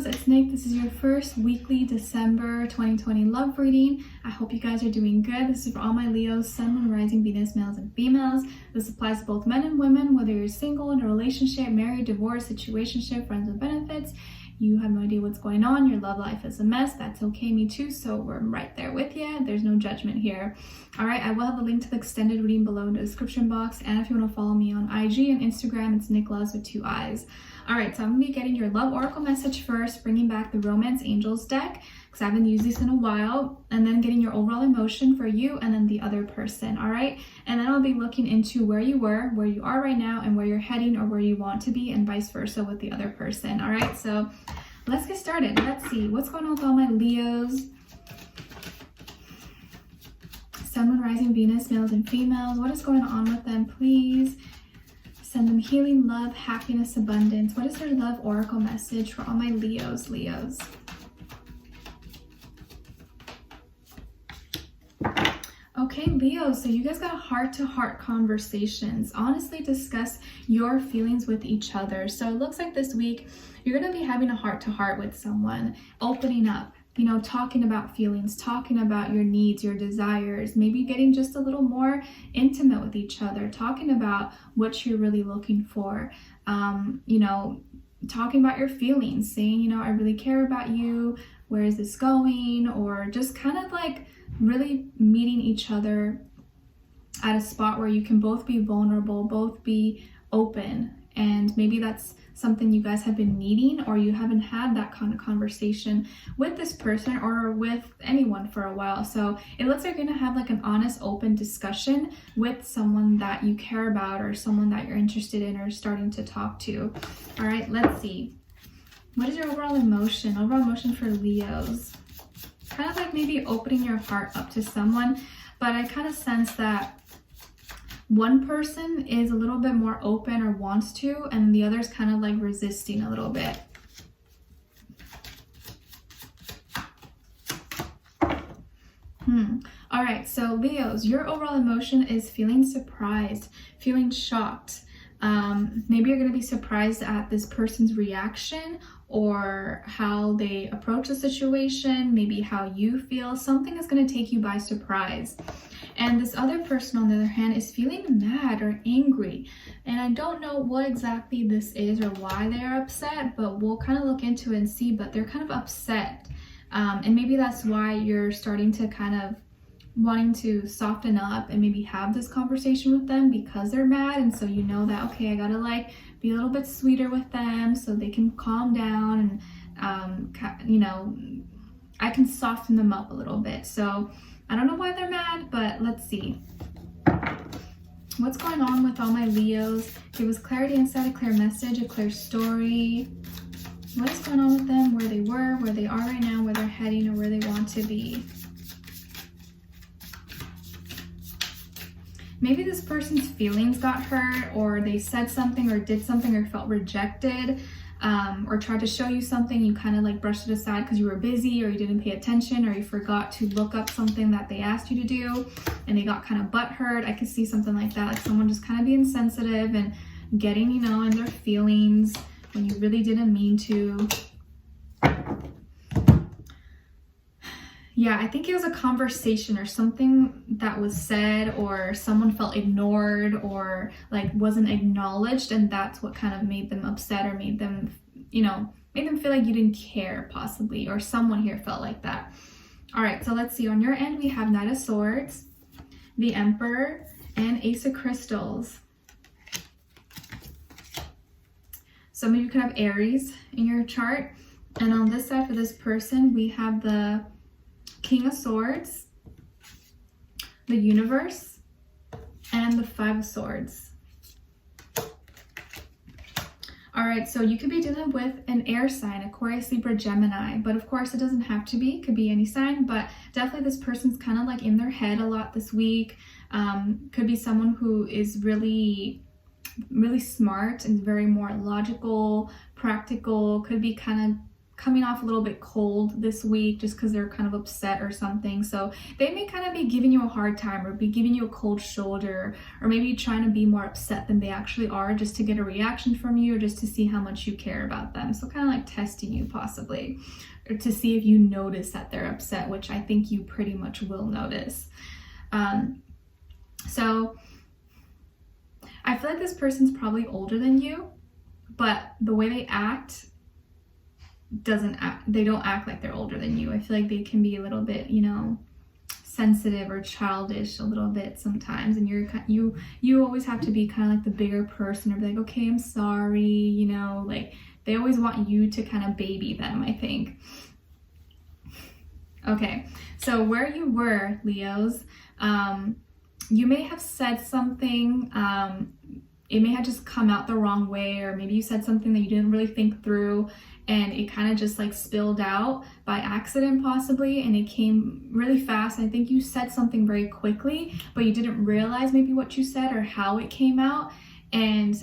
Leos, it's Nick. This is your first weekly December 2020 love reading. I hope you guys are doing good. This is for all my Leos, Sun, Moon, Rising, Venus, males and females. This applies to both men and women, whether you're single, in a relationship, married, divorced, situationship, friends with benefits. You have no idea what's going on. Your love life is a mess. That's okay, me too. So we're right there with you. There's no judgment here. All right, I will have a link to the extended reading below in the description box. And if you want to follow me on IG and Instagram, it's Nicloves with 2 eyes. All right, so I'm going to be getting your love oracle message first, bringing back the Romance Angels deck, because I haven't used this in a while, and then getting your overall emotion for you and then the other person, all right? And then I'll be looking into where you were, where you are right now, and where you're heading or where you want to be, and vice versa with the other person, all right? So let's get started. Let's see what's going on with all my Leos. Sun, Moon, Rising, Venus, males and females. What is going on with them, please? Send them healing, love, happiness, abundance. What is their love oracle message for all my Leos? Okay, Leo, so you guys got heart-to-heart conversations. Honestly, discuss your feelings with each other. So it looks like this week you're going to be having a heart-to-heart with someone, opening up, you know, talking about feelings, talking about your needs, your desires, maybe getting just a little more intimate with each other, talking about what you're really looking for, you know, talking about your feelings, saying, you know, I really care about you, where is this going, or just kind of like really meeting each other at a spot where you can both be vulnerable, both be open. And maybe that's something you guys have been needing, or you haven't had that kind of conversation with this person or with anyone for a while. So it looks like you're gonna have like an honest, open discussion with someone that you care about or someone that you're interested in or starting to talk to. All right, let's see. What is your overall emotion? Overall emotion for Leos. Kind of like maybe opening your heart up to someone, but I kind of sense that one person is a little bit more open or wants to, and the other's kind of like resisting a little bit. All right, so Leos, your overall emotion is feeling surprised, feeling shocked. Maybe you're going to be surprised at this person's reaction or how they approach the situation, maybe how you feel. Something is going to take you by surprise. And this other person, on the other hand, is feeling mad or angry. And I don't know what exactly this is or why they are upset, but we'll kind of look into it and see, but they're kind of upset. And maybe that's why you're starting to kind of wanting to soften up and maybe have this conversation with them, because they're mad. And so you know that, okay, I gotta like be a little bit sweeter with them so they can calm down, and you know, I can soften them up a little bit. So I don't know why they're mad, but let's see what's going on with all my Leos. Give us clarity, insight, a clear message, a clear story. What is going on with them, where they were, where they are right now, where they're heading, or where they want to be. Maybe this person's feelings got hurt, or they said something or did something or felt rejected, or tried to show you something. You kind of like brushed it aside because you were busy, or you didn't pay attention, or you forgot to look up something that they asked you to do, and they got kind of butthurt. I could see something like that, like someone just kind of being sensitive and getting, you know, in their feelings when you really didn't mean to. Yeah, I think it was a conversation or something that was said, or someone felt ignored or like wasn't acknowledged, and that's what kind of made them upset, or made them, you know, made them feel like you didn't care, possibly, or someone here felt like that. All right, so let's see. On your end, we have Knight of Swords, the Emperor, and Ace of Crystals. Some of you could have Aries in your chart. And on this side for this person, we have the King of Swords, the Universe, and the Five of Swords. All right, so you could be dealing with an air sign, Aquarius, Libra, Gemini, but of course it doesn't have to be. It could be any sign, but definitely this person's kind of like in their head a lot this week. Could be someone who is really smart and very more logical, practical. Could be kind coming off a little bit cold this week just because they're kind of upset or something. So they may kind of be giving you a hard time or be giving you a cold shoulder, or maybe trying to be more upset than they actually are just to get a reaction from you or just to see how much you care about them. So kind of like testing you possibly, or to see if you notice that they're upset, which I think you pretty much will notice. So I feel like this person's probably older than you, but the way they act they don't act like they're older than you. I feel like they can be a little bit, you know, sensitive or childish a little bit sometimes, and you always have to be kind of like the bigger person or be like, okay, I'm sorry, you know, like they always want you to kind of baby them, I think. Okay, so where you were, Leos, you may have said something, it may have just come out the wrong way, or maybe you said something that you didn't really think through and it kind of just like spilled out by accident possibly, and it came really fast. I think you said something very quickly, but you didn't realize maybe what you said or how it came out, and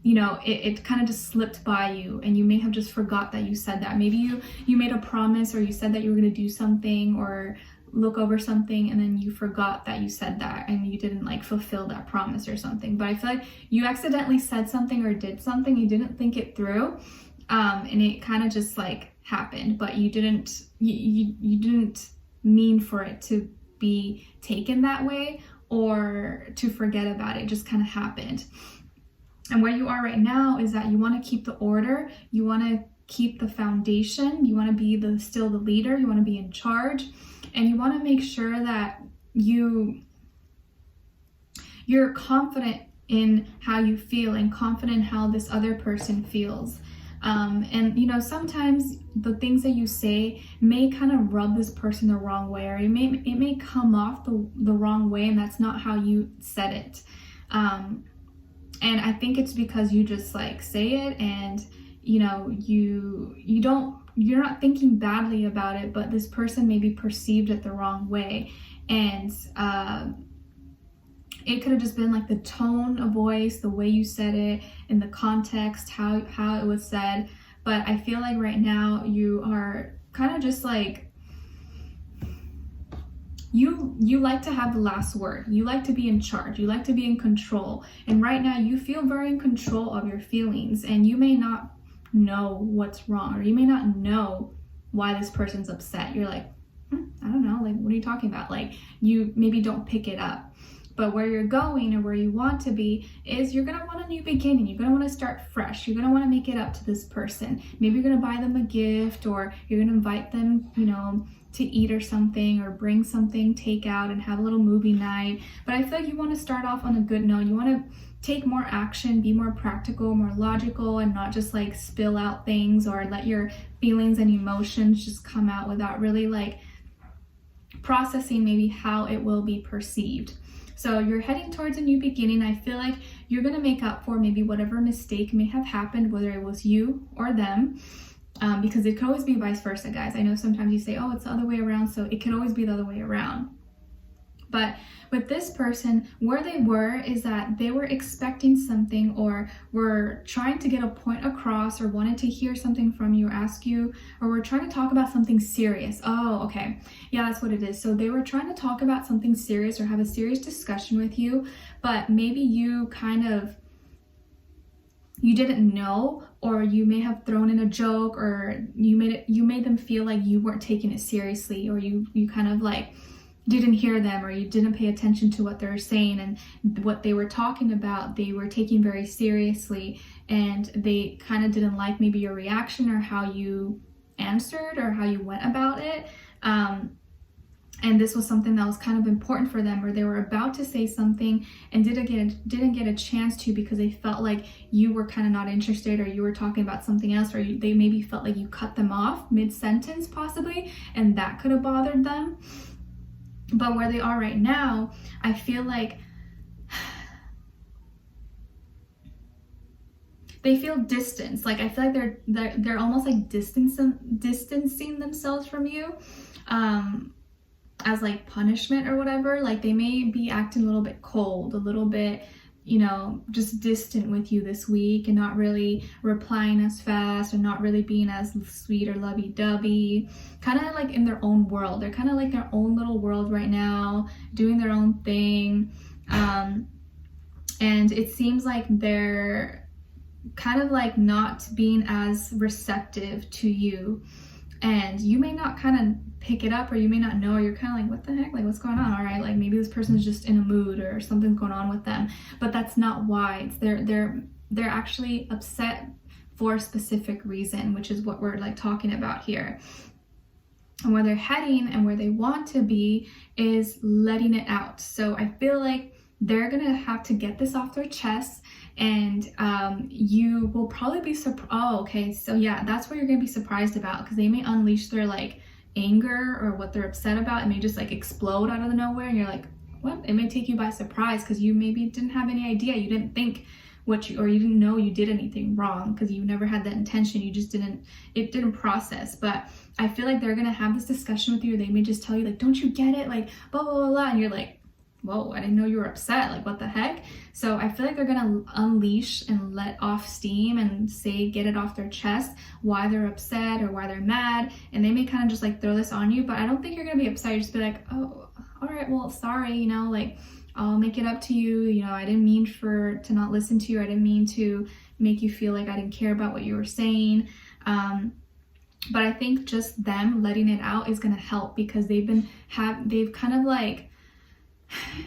you know, it kind of just slipped by you, and you may have just forgot that you said that. Maybe you made a promise, or you said that you were going to do something or look over something, and then you forgot that you said that and you didn't like fulfill that promise or something. But I feel like you accidentally said something or did something, you didn't think it through, and it kind of just like happened, but you didn't mean for it to be taken that way or to forget about it. It just kind of happened. And where you are right now is that you want to keep the order, you want to keep the foundation, you want to be still the leader, you want to be in charge, and you want to make sure that you're confident in how you feel and confident in how this other person feels. And you know, sometimes the things that you say may kind of rub this person the wrong way, or it may come off the wrong way, and that's not how you said it. And I think it's because you just like say it, and you know, you're not thinking badly about it, but this person maybe perceived it the wrong way, and it could have just been like the tone of voice, the way you said it, in the context, how it was said. But I feel like right now you are kind of just like, you like to have the last word. You like to be in charge. You like to be in control. And right now you feel very in control of your feelings, and you may not know what's wrong, or you may not know why this person's upset. You're like, I don't know, like, what are you talking about? Like, you maybe don't pick it up. But where you're going or where you want to be is you're going to want a new beginning. You're going to want to start fresh. You're going to want to make it up to this person. Maybe you're going to buy them a gift, or you're going to invite them, you know, to eat or something, or bring something, take out and have a little movie night. But I feel like you want to start off on a good note. You want to take more action, be more practical, more logical, and not just like spill out things or let your feelings and emotions just come out without really like processing maybe how it will be perceived. So you're heading towards a new beginning. I feel like you're going to make up for maybe whatever mistake may have happened, whether it was you or them, because it could always be vice versa, guys. I know sometimes you say, oh, it's the other way around, so it can always be the other way around. But with this person, where they were is that they were expecting something, or were trying to get a point across, or wanted to hear something from you, or ask you, or were trying to talk about something serious. Oh, okay. Yeah, that's what it is. So they were trying to talk about something serious or have a serious discussion with you, but maybe you didn't know, or you may have thrown in a joke, or you made them feel like you weren't taking it seriously, or you kind of like didn't hear them, or you didn't pay attention to what they were saying, and what they were talking about they were taking very seriously, and they kind of didn't like maybe your reaction or how you answered or how you went about it. And this was something that was kind of important for them, or they were about to say something and didn't get a chance to, because they felt like you were kind of not interested, or you were talking about something else, or they maybe felt like you cut them off mid-sentence possibly, and that could have bothered them. But where they are right now, I feel like they feel distance. Like, I feel like they're almost like distancing themselves from you, as like punishment or whatever. Like, they may be acting a little bit cold, a little bit, you know, just distant with you this week and not really replying as fast or not really being as sweet or lovey-dovey, kind of like in their own world. They're kind of like their own little world right now, doing their own thing. And it seems like they're kind of like not being as receptive to you, and you may not kind of pick it up, or you may not know, or you're kind of like, what the heck, like what's going on? All right, like maybe this person's just in a mood or something's going on with them, but that's not why. It's they're actually upset for a specific reason, which is what we're like talking about here. And where they're heading and where they want to be is letting it out. So I feel like they're gonna have to get this off their chest, and you will probably be surprised. Oh, okay, so yeah, that's what you're gonna be surprised about, because they may unleash their like anger or what they're upset about. It may just like explode out of nowhere, and you're like, what? It may take you by surprise, because you maybe didn't have any idea. You didn't think or you didn't know you did anything wrong, because you never had that intention. You just it didn't process. But I feel like they're gonna have this discussion with you. They may just tell you like, don't you get it? Like blah blah blah blah, and you're like, whoa, I didn't know you were upset, like what the heck? So I feel like they're gonna unleash and let off steam and get it off their chest, why they're upset or why they're mad, and they may kind of just like throw this on you. But I don't think you're gonna be upset. You just be like, oh, all right, well, sorry, you know, like I'll make it up to you, you know, I didn't mean to not listen to you, I didn't mean to make you feel like I didn't care about what you were saying. But I think just them letting it out is gonna help, because they've kind of like,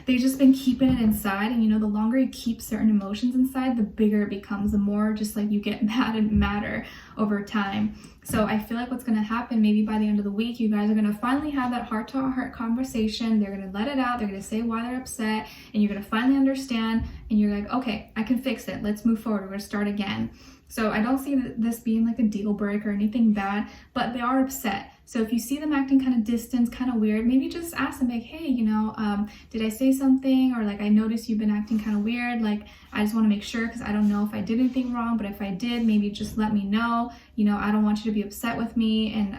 they've just been keeping it inside. And you know, the longer you keep certain emotions inside, the bigger it becomes, the more just like you get mad and madder over time. So I feel like what's going to happen, maybe by the end of the week, you guys are going to finally have that heart-to-heart conversation. They're going to let it out. They're going to say why they're upset, and you're going to finally understand, and you're like, okay, I can fix it. Let's move forward. We're going to start again. So I don't see this being like a deal breaker or anything bad, but they are upset. So if you see them acting kind of distant, kind of weird, maybe just ask them like, hey, you know, did I say something? Or like, I noticed you've been acting kind of weird. Like, I just want to make sure, because I don't know if I did anything wrong, but if I did, maybe just let me know. You know, I don't want you to be upset with me, and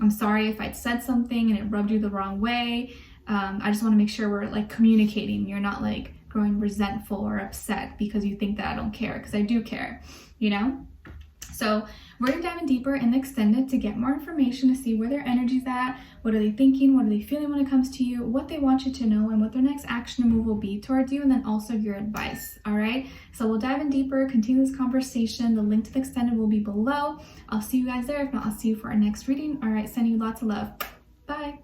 I'm sorry if I'd said something and it rubbed you the wrong way. I just want to make sure we're like communicating. You're not like growing resentful or upset because you think that I don't care, because I do care, you know? So we're gonna dive in deeper in the extended to get more information, to see where their energy's at, what are they thinking, what are they feeling when it comes to you, what they want you to know, and what their next action and move will be towards you, and then also your advice. All right, so we'll dive in deeper, continue this conversation. The link to the extended will be below. I'll see you guys there. If not, I'll see you for our next reading. All right, sending you lots of love. Bye.